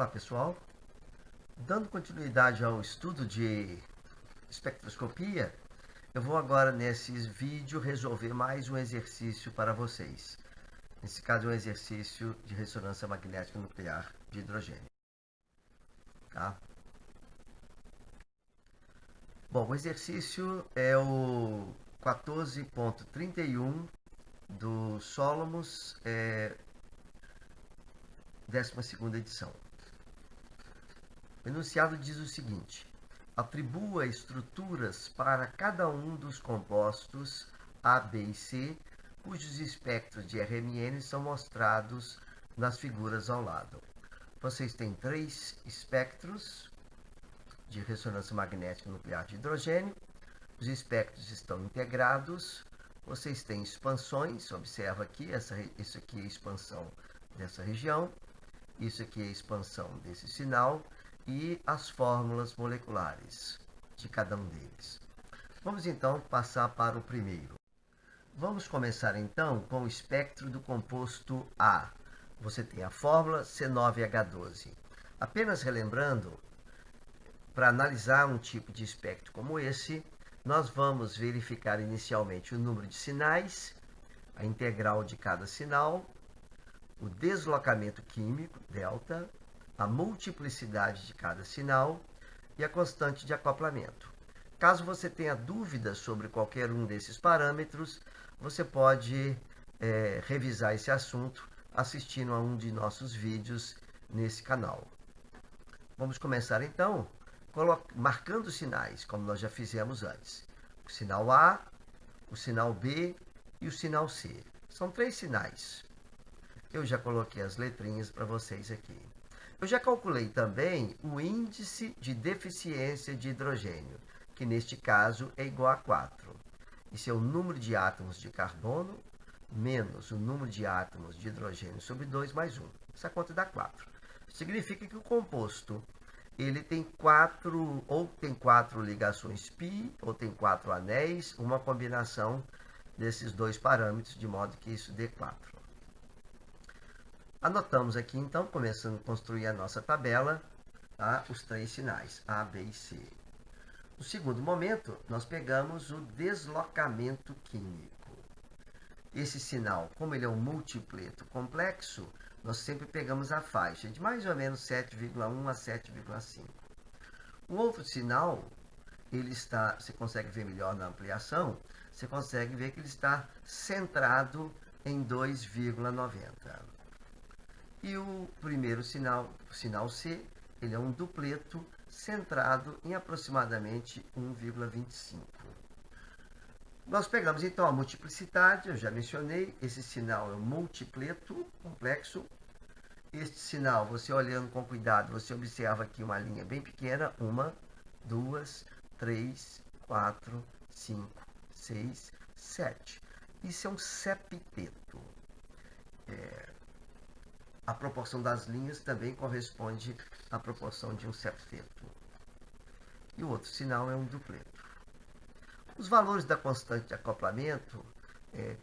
Olá pessoal, dando continuidade ao estudo de espectroscopia, eu vou agora nesse vídeo resolver mais um exercício para vocês. Nesse caso é um exercício de ressonância magnética nuclear de hidrogênio. Tá? Bom, o exercício é o 14.31 do Solomos, 12ª edição. O enunciado diz o seguinte: atribua estruturas para cada um dos compostos A, B e C, cujos espectros de RMN são mostrados nas figuras ao lado. Vocês têm 3 espectros de ressonância magnética nuclear de hidrogênio. Os espectros estão integrados. Vocês têm expansões. Observa aqui, isso aqui é a expansão dessa região. Isso aqui é a expansão desse sinal. E as fórmulas moleculares de cada um deles. Vamos então passar para o primeiro. Vamos começar então com o espectro do composto A. Você tem a fórmula C9H12. Apenas relembrando, para analisar um tipo de espectro como esse, nós vamos verificar inicialmente o número de sinais, a integral de cada sinal, o deslocamento químico, delta, a multiplicidade de cada sinal e a constante de acoplamento. Caso você tenha dúvidas sobre qualquer um desses parâmetros, você pode revisar esse assunto assistindo a um de nossos vídeos nesse canal. Vamos começar então marcando sinais, como nós já fizemos antes. O sinal A, o sinal B e o sinal C. São 3 sinais. Eu já coloquei as letrinhas para vocês aqui. Eu já calculei também o índice de deficiência de hidrogênio, que neste caso é igual a 4. Isso é o número de átomos de carbono menos o número de átomos de hidrogênio sobre 2 mais 1. Essa conta dá 4. Significa que o composto ele tem 4 ligações π, ou tem 4 anéis, uma combinação desses 2 parâmetros, de modo que isso dê 4. Anotamos aqui, então, começando a construir a nossa tabela, tá? Os 3 sinais, A, B e C. No segundo momento, nós pegamos o deslocamento químico. Esse sinal, como ele é um multipleto complexo, nós sempre pegamos a faixa de mais ou menos 7,1 a 7,5. O outro sinal, ele está, você consegue ver melhor na ampliação, você consegue ver que ele está centrado em 2,90. E o primeiro sinal, o sinal C, ele é um dupleto centrado em aproximadamente 1,25. Nós pegamos então a multiplicidade, eu já mencionei, esse sinal é um multipleto complexo. Este sinal, você olhando com cuidado, você observa aqui uma linha bem pequena, 1, 2, 3, 4, 5, 6, 7. Isso é um septeto. A proporção das linhas também corresponde à proporção de um septeto. E o outro sinal é um dupleto. Os valores da constante de acoplamento,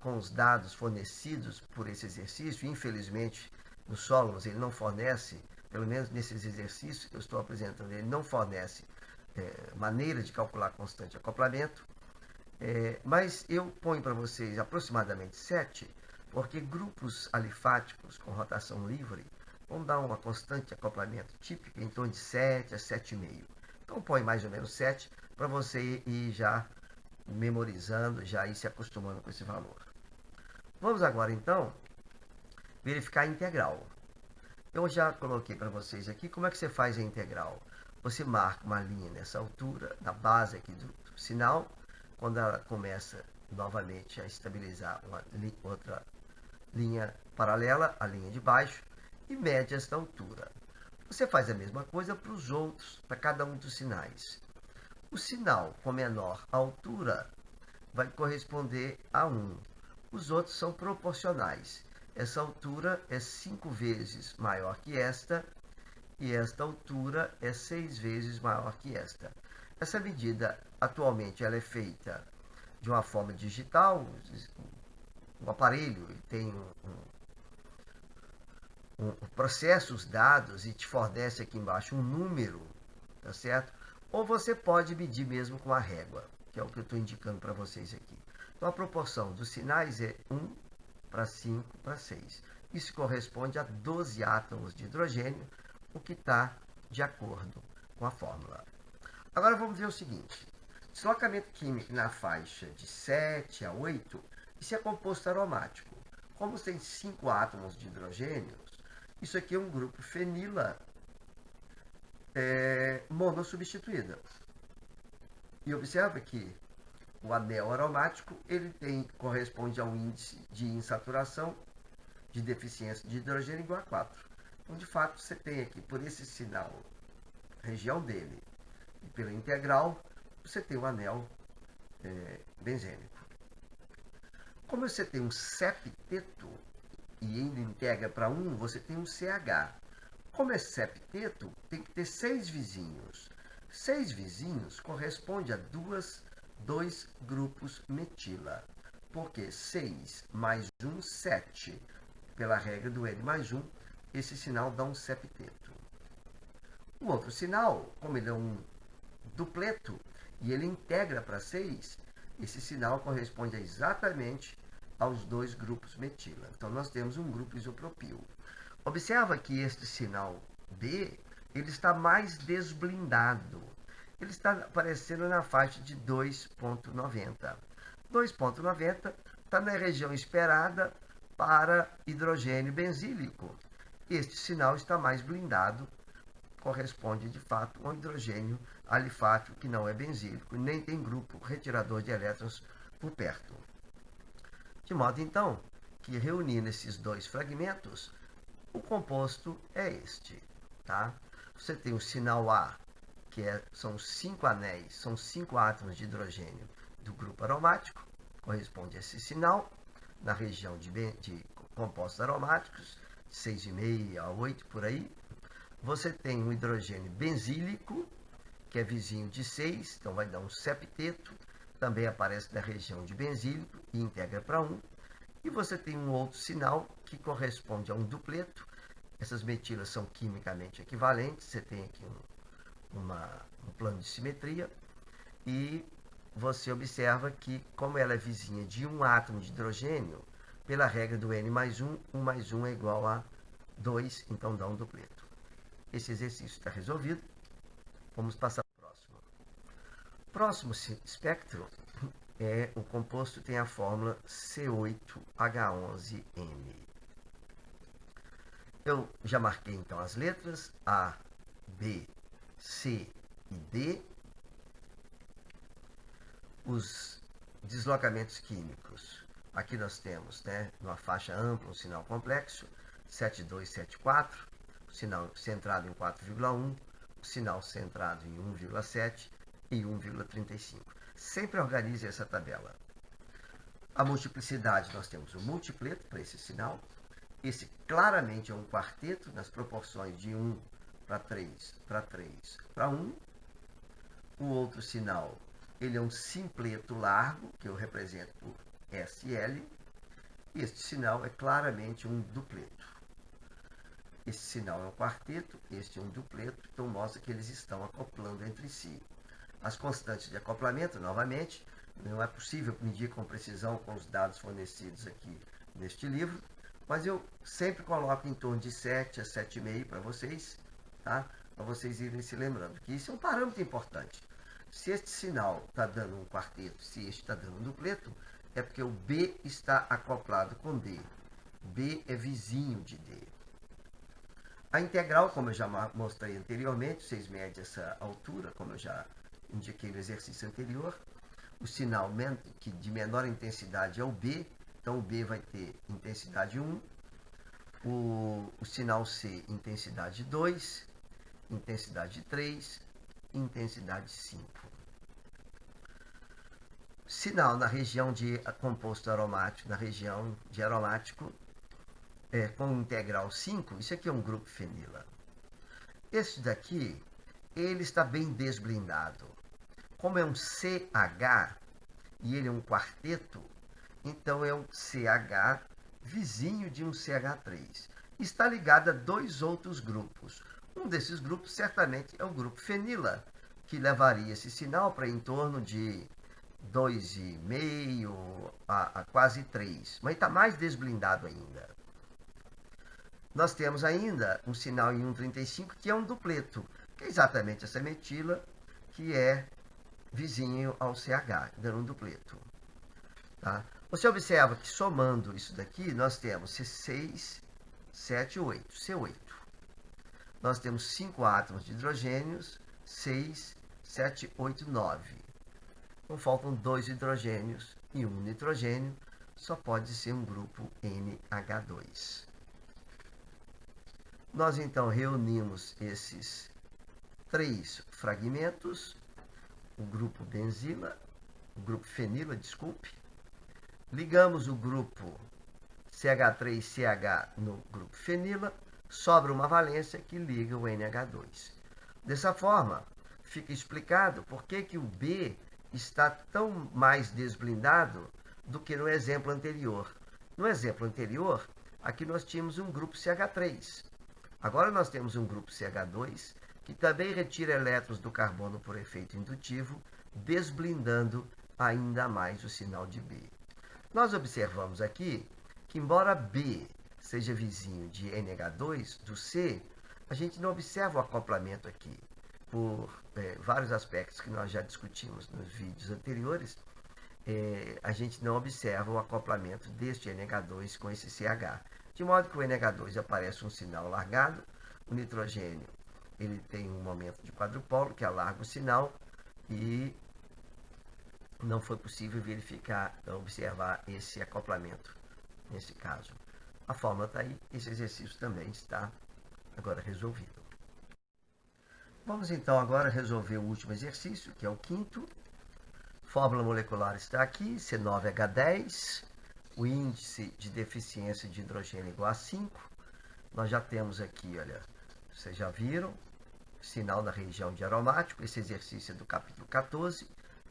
com os dados fornecidos por esse exercício, infelizmente, no Solomos ele não fornece, pelo menos nesses exercícios que eu estou apresentando, ele não fornece maneira de calcular a constante de acoplamento, mas eu ponho para vocês aproximadamente 7, porque grupos alifáticos com rotação livre vão dar uma constante de acoplamento típica em torno de 7 a 7,5. Então põe mais ou menos 7 para você ir já memorizando, já ir se acostumando com esse valor. Vamos agora então verificar a integral. Eu já coloquei para vocês aqui como é que você faz a integral. Você marca uma linha nessa altura, na base aqui do sinal, quando ela começa novamente a estabilizar uma outra linha paralela, a linha de baixo, e mede esta altura. Você faz a mesma coisa para os outros, para cada um dos sinais. O sinal com menor altura vai corresponder a 1. Os outros são proporcionais. Essa altura é 5 vezes maior que esta, e esta altura é 6 vezes maior que esta. Essa medida, atualmente, ela é feita de uma forma digital. O aparelho tem processa os dados e te fornece aqui embaixo um número, tá certo? Ou você pode medir mesmo com a régua, que é o que eu estou indicando para vocês aqui. Então, a proporção dos sinais é 1 para 5 para 6. Isso corresponde a 12 átomos de hidrogênio, o que está de acordo com a fórmula. Agora vamos ver o seguinte. Deslocamento químico na faixa de 7 a 8, isso é composto aromático. Como tem 5 átomos de hidrogênio, isso aqui é um grupo fenila monossubstituída. E observa que o anel aromático ele corresponde ao índice de insaturação de deficiência de hidrogênio igual a 4. Então, de fato, você tem aqui, por esse sinal, região dele, e pela integral, você tem o anel benzênico. Como você tem um septeto e ainda integra para 1, você tem um CH. Como é septeto, tem que ter 6 vizinhos. 6 vizinhos corresponde a dois grupos metila. Porque 6 mais 1, 7. Pela regra do N mais 1, esse sinal dá um septeto. O outro sinal, como ele é um dupleto e ele integra para 6, esse sinal corresponde exatamente aos 2 grupos metila. Então, nós temos um grupo isopropil. Observa que este sinal B, ele está mais desblindado. Ele está aparecendo na faixa de 2,90. 2,90 está na região esperada para hidrogênio benzílico. Este sinal está mais blindado, corresponde de fato a um hidrogênio alifático que não é benzílico e nem tem grupo retirador de elétrons por perto. De modo então que reunindo esses 2 fragmentos, o composto é este, tá? Você tem o sinal A, que são 5 anéis, são 5 átomos de hidrogênio do grupo aromático, corresponde a esse sinal, na região de compostos aromáticos, 6,5 a 8 por aí. Você tem um hidrogênio benzílico, que é vizinho de 6, então vai dar um septeto, também aparece na região de benzílico e integra para 1. E você tem um outro sinal que corresponde a um dupleto. Essas metilas são quimicamente equivalentes, você tem aqui um plano de simetria, e você observa que, como ela é vizinha de um átomo de hidrogênio, pela regra do N mais 1, 1 mais 1 é igual a 2, então dá um dupleto. Esse exercício está resolvido. Vamos passar para o próximo. Próximo espectro o composto tem a fórmula C8H11N. Eu já marquei então as letras A, B, C e D. Os deslocamentos químicos. Aqui nós temos, numa faixa ampla, um sinal complexo, 7274, o sinal centrado em 4,1, o sinal centrado em 1,7 e 1,35. Sempre organize essa tabela. A multiplicidade, nós temos o multipleto para esse sinal. Esse claramente é um quarteto nas proporções de 1 para 3 para 3 para 1. O outro sinal, ele é um simpleto largo, que eu represento por SL. Este sinal é claramente um dupleto. Esse sinal é um quarteto, este é um dupleto, então mostra que eles estão acoplando entre si. As constantes de acoplamento, novamente, não é possível medir com precisão com os dados fornecidos aqui neste livro, mas eu sempre coloco em torno de 7 a 7,5 para vocês, tá? Para vocês irem se lembrando que isso é um parâmetro importante. Se este sinal está dando um quarteto, se este está dando um dupleto, é porque o B está acoplado com D. B é vizinho de D. A integral, como eu já mostrei anteriormente, vocês medem essa altura, como eu já indiquei no exercício anterior. O sinal de menor intensidade é o B, então o B vai ter intensidade 1. O sinal C, intensidade 2, intensidade 3, intensidade 5. Sinal na região de composto aromático, na região de aromático, com integral 5, isso aqui é um grupo fenila. Esse daqui, ele está bem desblindado. Como é um CH e ele é um quarteto, então é um CH vizinho de um CH3. está ligado a dois outros grupos. Um desses grupos certamente é o grupo fenila, que levaria esse sinal para em torno de 2,5 a quase 3, mas está mais desblindado ainda. Nós temos ainda um sinal em 1,35 que é um dupleto, que é exatamente essa metila, que é vizinho ao CH, dando um dupleto. Tá? Você observa que somando isso daqui, nós temos C6, 7, 8, C8. Nós temos 5 átomos de hidrogênios, 6, 7, 8, 9. Então faltam 2 hidrogênios e 1 nitrogênio, só pode ser um grupo NH2. Nós então reunimos esses 3 fragmentos, o grupo benzila, o grupo fenila, desculpe, ligamos o grupo CH3CH no grupo fenila, sobra uma valência que liga o NH2. Dessa forma, fica explicado por que o B está tão mais desblindado do que no exemplo anterior. No exemplo anterior, aqui nós tínhamos um grupo CH3. Agora nós temos um grupo CH2 que também retira elétrons do carbono por efeito indutivo, desblindando ainda mais o sinal de B. Nós observamos aqui que, embora B seja vizinho de NH2, do C, a gente não observa o acoplamento aqui, por vários aspectos que nós já discutimos nos vídeos anteriores. A gente não observa o acoplamento deste NH2 com esse CH. De modo que o NH2 aparece um sinal largado, o nitrogênio ele tem um momento de quadrupolo que alarga o sinal e não foi possível observar esse acoplamento nesse caso. A fórmula está aí, esse exercício também está agora resolvido. Vamos então agora resolver o último exercício, que é o quinto. Fórmula molecular está aqui, C9H10, o índice de deficiência de hidrogênio igual a 5. Nós já temos aqui, olha, vocês já viram, sinal na região de aromático. Esse exercício é do capítulo 14,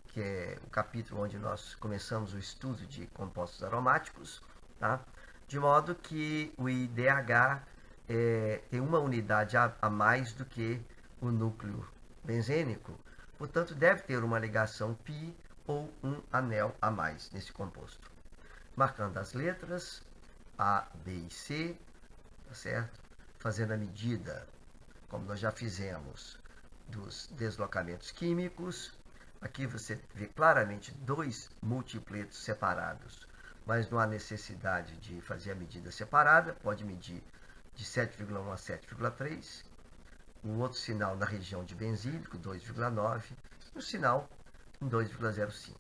que é o capítulo onde nós começamos o estudo de compostos aromáticos, tá? De modo que o IDH tem uma unidade a mais do que o núcleo benzênico, portanto deve ter uma ligação π ou um anel a mais nesse composto. Marcando as letras A, B e C, tá certo? Fazendo a medida, como nós já fizemos, dos deslocamentos químicos. Aqui você vê claramente 2 multipletos separados, mas não há necessidade de fazer a medida separada, pode medir de 7,1 a 7,3. Um outro sinal na região de benzílico, 2,9, e um sinal em 2,05.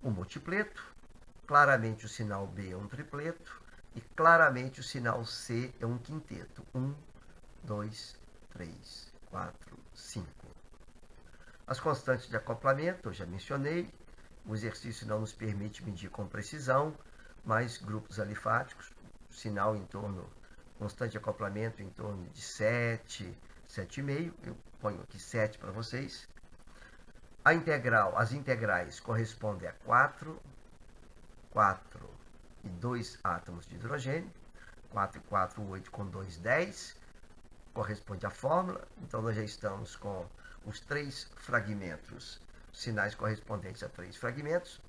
Um multipleto, claramente o sinal B é um tripleto, e claramente o sinal C é um quinteto. 1, 2, 3, 4, 5. As constantes de acoplamento, eu já mencionei. O exercício não nos permite medir com precisão, mas grupos alifáticos, sinal em torno, constante de acoplamento em torno de 7, 7,5. Eu ponho aqui 7 para vocês. As integrais correspondem a 4 e 2 átomos de hidrogênio. 4 e 4, 8 com 2, 10. Corresponde à fórmula. Então, nós já estamos com os 3 fragmentos, sinais correspondentes a 3 fragmentos.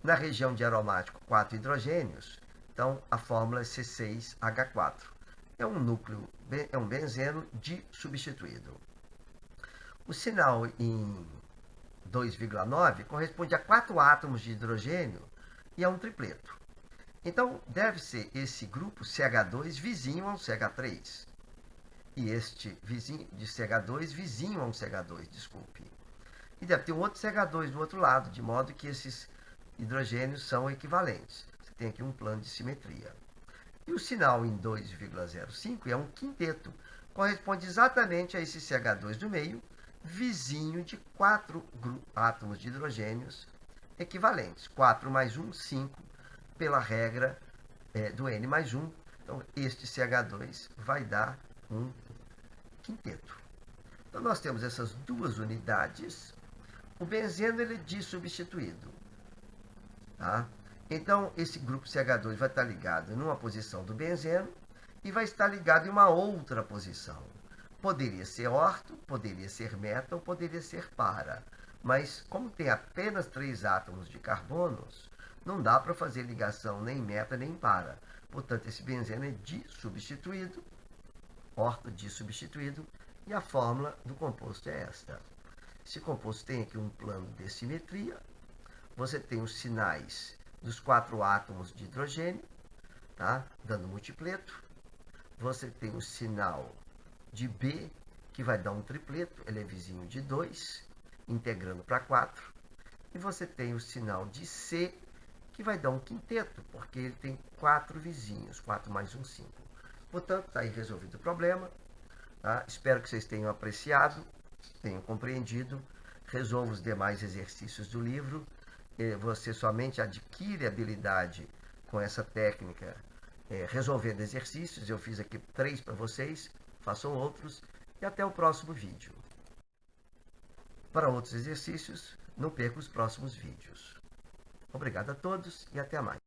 Na região de aromático, 4 hidrogênios. Então, a fórmula é C6H4. É um núcleo, é um benzeno disubstituído. O sinal em 2,9 corresponde a 4 átomos de hidrogênio e a um tripleto. Então, deve ser esse grupo CH2 vizinho ao CH3. E este vizinho de CH2 vizinho a um CH2, desculpe. E deve ter um outro CH2 do outro lado, de modo que esses hidrogênios são equivalentes. Você tem aqui um plano de simetria. E o sinal em 2,05 é um quinteto. Corresponde exatamente a esse CH2 do meio, vizinho de 4 átomos de hidrogênios equivalentes. 4 mais 1, 5, pela regra do N mais 1. Então, este CH2 vai dar um quinteto. Então, nós temos essas duas unidades. O benzeno ele é dissubstituído. Tá? Então, esse grupo CH2 vai estar ligado numa posição do benzeno e vai estar ligado em uma outra posição. Poderia ser orto, poderia ser meta ou poderia ser para. Mas como tem apenas 3 átomos de carbonos, não dá para fazer ligação nem meta nem para. Portanto, esse benzeno é disubstituído, orto disubstituído, e a fórmula do composto é esta. Esse composto tem aqui um plano de simetria. Você tem os sinais dos 4 átomos de hidrogênio, tá? Dando multipleto. Você tem o sinal de B, que vai dar um tripleto, ele é vizinho de 2, integrando para 4. E você tem o sinal de C, que vai dar um quinteto, porque ele tem 4 vizinhos, 4 mais 1, 5. Portanto, está aí resolvido o problema. Tá? Espero que vocês tenham apreciado, tenham compreendido. Resolva os demais exercícios do livro. Você somente adquire habilidade com essa técnica resolvendo exercícios. Eu fiz aqui 3 para vocês. Façam outros e até o próximo vídeo. Para outros exercícios, não perca os próximos vídeos. Obrigado a todos e até mais.